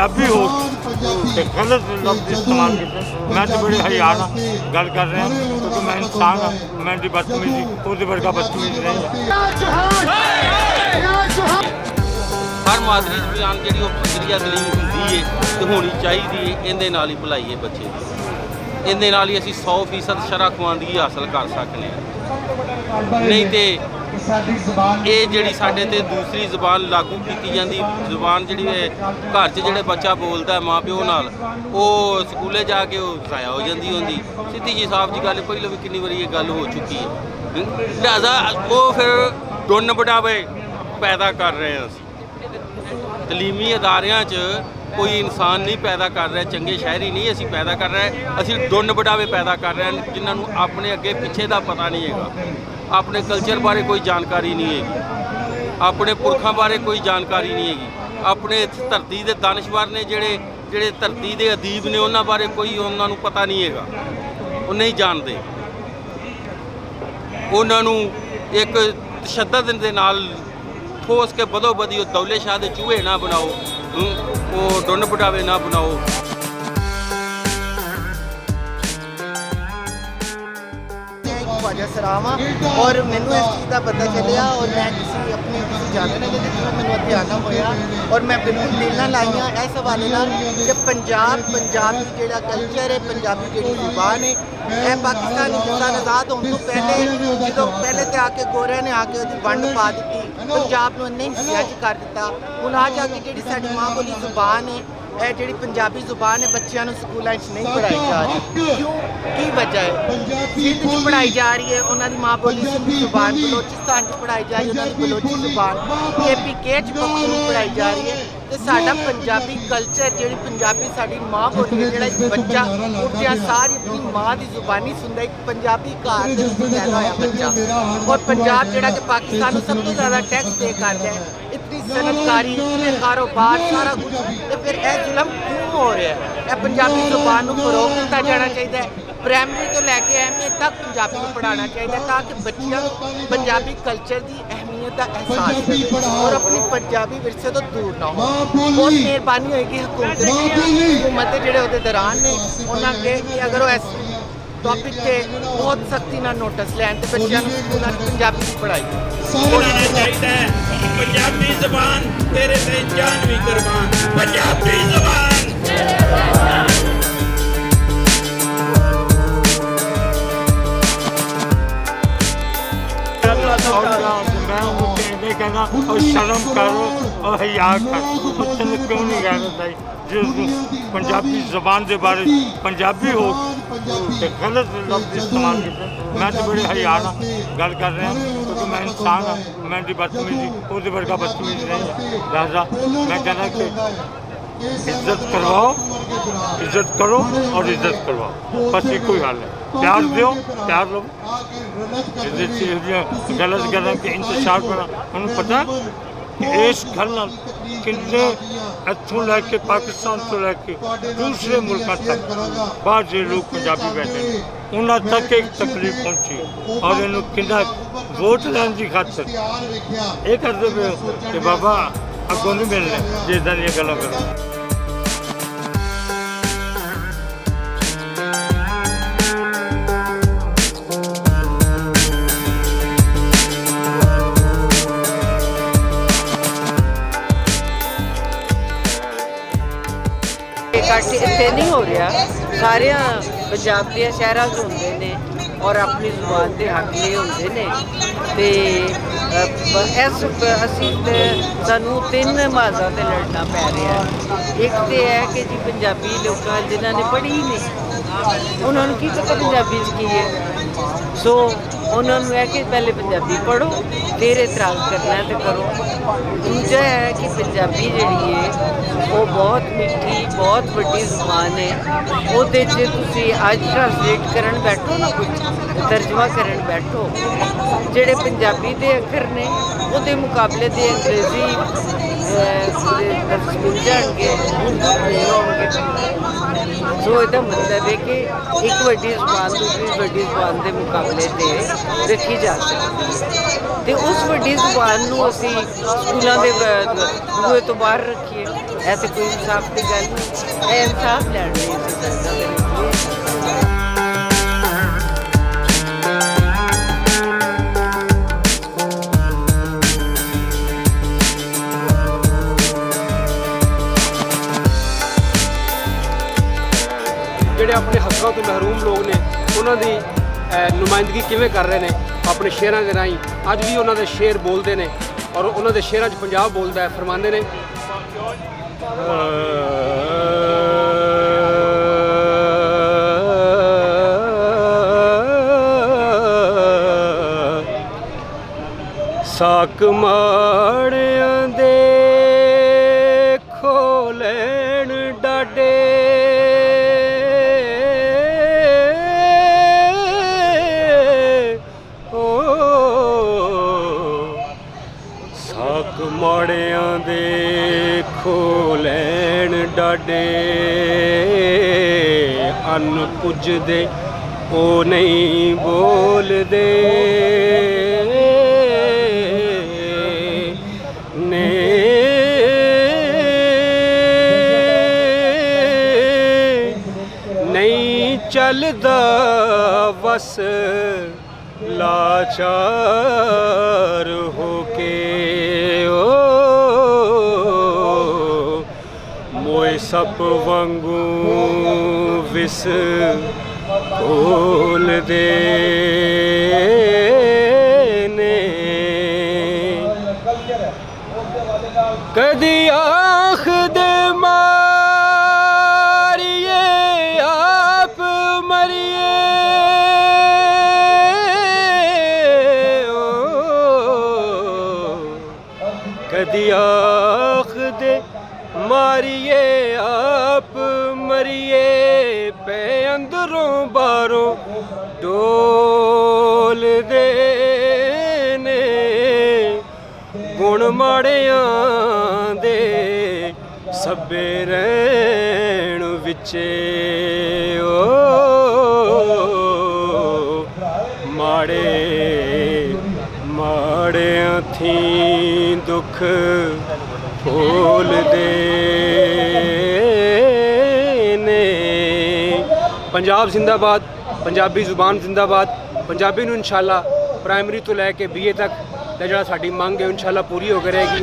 पंजाबी हो तो गलत लफ्ज़ इस्तेमाल किए। मैं तो बड़े हरियाणा गल कर रहा क्योंकि मैं इंसान हाँ, मैं बदतमीजी उसके वर्गा बदतमीजी नहीं है। हर मादरी ਜ਼ਬਾਨ ਜਿਹੜੀ ਉਹ ਪੱਧਰੀ ਅਗਲੀ ਹੁੰਦੀ ਏ ਤੇ ਹੋਣੀ ਚਾਹੀਦੀ ਏ। ਇਹਦੇ ਨਾਲ ਹੀ ਭਲਾਈ ਏ ਬੱਚੇ ਦੀ, ਇਹਦੇ ਨਾਲ ਹੀ ਅਸੀਂ 100% ਸ਼ਰ੍ਹਾ ਖਵਾਂਦਗੀ ਹਾਸਲ ਕਰ ਸਕਨੇ ਹਾਂ। ਨਹੀਂ ਤੇ ਇਹ ਜਿਹੜੀ ਸਾਡੇ ਤੇ ਦੂਸਰੀ ਜ਼ਬਾਨ ਲਾਗੂ ਕੀਤੀ ਜਾਂਦੀ ਜ਼ਬਾਨ ਜਿਹੜੀ ਹੈ ਘਰ 'ਚ ਜਿਹੜੇ ਬੱਚਾ ਬੋਲਦਾ ਮਾਂ ਪਿਓ ਨਾਲ, ਉਹ ਸਕੂਲੇ ਜਾ ਕੇ ਉਹ ਜ਼ਾਇਆ ਹੋ ਜਾਂਦੀ ਹੁੰਦੀ। ਸਿੱਧੀ ਜੀ ਸਾਫ਼ ਜੀ ਗੱਲ, ਪਹਿਲਾਂ ਵੀ ਕਿੰਨੀ ਵਾਰੀ ਇਹ ਗੱਲ ਹੋ ਚੁੱਕੀ ਹੈ। ਲਿਹਾਜ਼ਾ ਉਹ ਫਿਰ ਡੁੰਨ ਵਡਾਵੇ ਪੈਦਾ ਕਰ ਰਹੇ ਹਾਂ ਅਸੀਂ। ਤਲੀਮੀ ਅਦਾਰਿਆਂ 'ਚ ਕੋਈ ਇਨਸਾਨ ਨਹੀਂ ਪੈਦਾ ਕਰ ਰਿਹਾ, ਚੰਗੇ ਸ਼ਹਿਰੀ ਨਹੀਂ ਅਸੀਂ ਪੈਦਾ ਕਰ ਰਹੇ, ਅਸੀਂ ਡੁੰਨ ਵਡਾਵੇ ਪੈਦਾ ਕਰ ਰਹੇ ਹਾਂ ਜਿਨ੍ਹਾਂ ਨੂੰ ਆਪਣੇ ਅੱਗੇ ਪਿੱਛੇ ਦਾ ਪਤਾ ਨਹੀਂ ਹੈਗਾ, ਆਪਣੇ ਕਲਚਰ ਬਾਰੇ ਕੋਈ ਜਾਣਕਾਰੀ ਨਹੀਂ ਹੈਗੀ, ਆਪਣੇ ਪੁਰਖਾਂ ਬਾਰੇ ਕੋਈ ਜਾਣਕਾਰੀ ਨਹੀਂ ਹੈਗੀ, ਆਪਣੇ ਧਰਤੀ ਦੇ ਦਾਨਸ਼ਵਰ ਨੇ ਜਿਹੜੇ ਧਰਤੀ ਦੇ ਅਦੀਬ ਨੇ ਉਹਨਾਂ ਬਾਰੇ ਕੋਈ ਉਹਨਾਂ ਨੂੰ ਪਤਾ ਨਹੀਂ ਹੈਗਾ, ਉਹ ਨਹੀਂ ਜਾਣਦੇ। ਉਹਨਾਂ ਨੂੰ ਇੱਕ ਤਸ਼ੱਦਦ ਦੇ ਨਾਲ ਠੋਸ ਕੇ ਬਦੋ ਬਦੀ ਉਹ ਦੌਲੇ ਸ਼ਾਹ ਦੇ ਚੂਹੇ ਨਾ ਬਣਾਓ, ਉਹ ਡੁੰਨ ਵਡਾਵੇ ਨਾ ਬਣਾਓ। ख्वाजा सराम और मैनू इस चीज़ का पता चलिया और मैं किसी जाने लगे जिसमें मैंने इतने आना होया और मैं बिल्कुल दिल ना लाइया इस हवाले कि पंजाबी जोड़ा कल्चर है, पंजाबी जी जुबान है, यह पाकिस्तान हिंदुस्तान आज़ाद होने तो पहले जो पहले तो आके गोरिया ने आके वंड पा दी, पंजाब को इन्ने हिस्सियां च कर दिता। हुण आ जाके जी साडी माँ बोली जुबान है, यह जी पंजाबी जुबान है बच्चों को स्कूलों नहीं पढ़ाई जा रही, क्यों की वजह है? सिंध च पढ़ाई जा रही है उन्होंने माँ बोली सिंधी जुबान, बलोचिस्तान च पढ़ाई जा रही है उन्होंने बलोची जुबान, KPK च पख्तून पढ़ाई जा रही है। तो साडा पंजाबी कल्चर जी पंजाबी साडी माँ बोली है, जो बच्चा उठिया सारी अपनी माँ की जुबानी सुनता एक पंजाबी घर पैदा होया बच्चा, और पंजाब जोड़ा कि पाकिस्तान को सब तो ज़्यादा टैक्स पे करता है, इतनी सनतकारी इतने कारोबार सारा कुछ, तो फिर यह जुल्म क्यों हो रहा है? यह पंजाबी जुबान को फरोग दिता जाना चाहिए, प्राइमरी तो लैके अहमियत तक पंजाबी को पढ़ाना चाहिए ताकि बच्चियां पंजाबी कल्चर की अहमियत का एहसास करें और अपनी पंजाबी विरसे तो दूर ना हो। बहुत मेहरबानी होगी हुकूमत के जोड़े उसके दौरान ने उन्होंने कि अगर वो इस टॉपिक से बहुत सख्ती ना नोटिस लैन तो बच्चों स्कूलों पंजाबी की पढ़ाई पंजाबी ज़बान तेरे ते जान भी कुर्बान, पंजाबी ज़बान। मैं उनको कहना और शर्म करो और हया करो, तेन क्यों नहीं कहना चाहिए जो पंजाबी ज़बान के बारे पंजाबी हो तो गलत लफ्ज़ इस्तेमाल किए। मैं तो बड़े हरियाणा गल कर रहा क्योंकि मैं इंसान हाँ, मैं बदतमीजी उसके वर्गा बदतमीजी नहीं है। लिहाजा मैं कहना कि इज्जत करवाओ, इज्जत करो और इज्जत करवाओ, बस एक कोई हल है। प्यार दो, प्यार लो, गलत गलत के इंतजार करना। उन्होंने पता कि इस गल किन्ने इतों लैके पाकिस्तान तो लैके दूसरे मुल्कों तक बाहर जो लोग पंजाबी बैठे उन्होंने तक एक तकलीफ पहुँची और इन्हों किन्ना वोट लैन की खातर ये करते पे कि बाबा अगों नहीं मिलने जे इदा दी गल्लां करो। घट इतने नहीं हो रहा, सारे पंजाब के शहरों होंगे ने और अपनी जुबान के हकले होंगे ने ते इस असी सानू तीन माजा से लड़ना पै रहा है। एक तो है कि जी पंजाबी लोग जिन्होंने पढ़ी ही नहीं उन्होंने की पता पंजाबी की है, सो उन्होंने है कि पहले पंजाबी पढ़ो फिर इतराज़ करना है तो करो। दूजा है कि पंजाबी जी है वो बहुत मिठी बहुत वड्डी जुबान है, वो तुसी अज ट्रांसलेट करन बैठो ना कुछ तर्जमा करन बैठो जेड़े पंजाबी के अखर ने वो मुकाबले के अंग्रेजी मिल जाएंगे होंगे। सो इसका मतलब है कि एक वड्डी जुबान दूसरी वड्डी जुबान के मुकाबले से रखी जा सकती है, तो उस वड्डी जुबान नूं असीं ਸਕੂਲਾਂ ਦੇ ਬੂਹੇ ਤੋਂ ਬਾਹਰ ਰੱਖੀਏ। ਇਹ ਤੇ ਕੋਈ ਇਨਸਾਫ ਦੀ ਗੱਲ ਨਹੀਂ। ਇਹ ਇਨਸਾਫ ਲੈਣ ਲਈ ਅਸੀਂ ਦਰਜਾਂ ਦੇ ਵਿੱਚ ਜਿਹੜੇ ਆਪਣੇ ਹੱਕਾਂ ਤੋਂ ਮਹਿਰੂਮ ਲੋਕ ਨੇ ਉਹਨਾਂ ਦੀ ਨੁਮਾਇੰਦਗੀ ਕਿਵੇਂ ਕਰ ਰਹੇ ਨੇ ਆਪਣੇ ਸ਼ੇਰਾਂ ਦੇ ਰਾਹੀਂ। ਅੱਜ ਵੀ ਉਹਨਾਂ ਦੇ ਸ਼ੇਰ ਬੋਲਦੇ ਨੇ ਔਰ ਉਹਨਾਂ ਦੇ ਸ਼ੇਰਾਂ 'ਚ ਪੰਜਾਬ ਬੋਲਦਾ ਹੈ। ਫਰਮਾਉਂਦੇ ਨੇ ਸਾਕ ਮਾੜਿਆਂ ਦੇ ਖੋ ਲੈਣ ਡਾਡੇ ਸਾਕ ਮਾੜਿਆਂ ਦੇ ਖੋ ਲੈਣ ਡਾਡੇ ਅੰਨ ਪੁੱਜਦੇ ਉਹ ਨਹੀਂ ਬੋਲਦੇ ਨੇ ਨਹੀਂ ਚੱਲਦਾ ਵਸ ਲਾਚਾਰ ਹੋ ਕੇ ਓ ਮੋਏ ਸੱਪ ਵਾਂਗੂ ਵਿਸ ਖੋਲਦੇ ਨੇ ਕਦੀ ਆਖਦੇ ਮਾਰੀਏ ਆਪ ਮਰੀਏ ਕਦੀ ਆਖਦੇ ਮਾਰੀਏ ਆਪ ਮਰੀਏ ਪੈ ਅੰਦਰੋਂ ਬਾਹਰੋਂ ਡੋਲਦੇ ਨੇ ਗੁਣ ਮਾੜਿਆਂ ਦੇ ਸੱਬੇ ਰਹਿਣ ਵਿੱਚੇ ਓ ਮਾੜੇ ਮਾੜਿਆਂ ਥੀ ਦੁੱਖ ਫੋਲਦੇ ਨੇ। ਪੰਜਾਬ ਜ਼ਿੰਦਾਬਾਦ, ਪੰਜਾਬੀ ਜ਼ੁਬਾਨ ਜ਼ਿੰਦਾਬਾਦ। ਪੰਜਾਬੀ ਨੂੰ ਇਨਸ਼ਾਅੱਲਾ ਪ੍ਰਾਇਮਰੀ ਤੋਂ ਲੈ ਕੇ BA ਤੱਕ ਦਾ ਜਿਹੜਾ ਸਾਡੀ ਮੰਗ ਹੈ ਇਨਸ਼ਾਅੱਲਾ ਪੂਰੀ ਹੋ ਕਰੇਗੀ।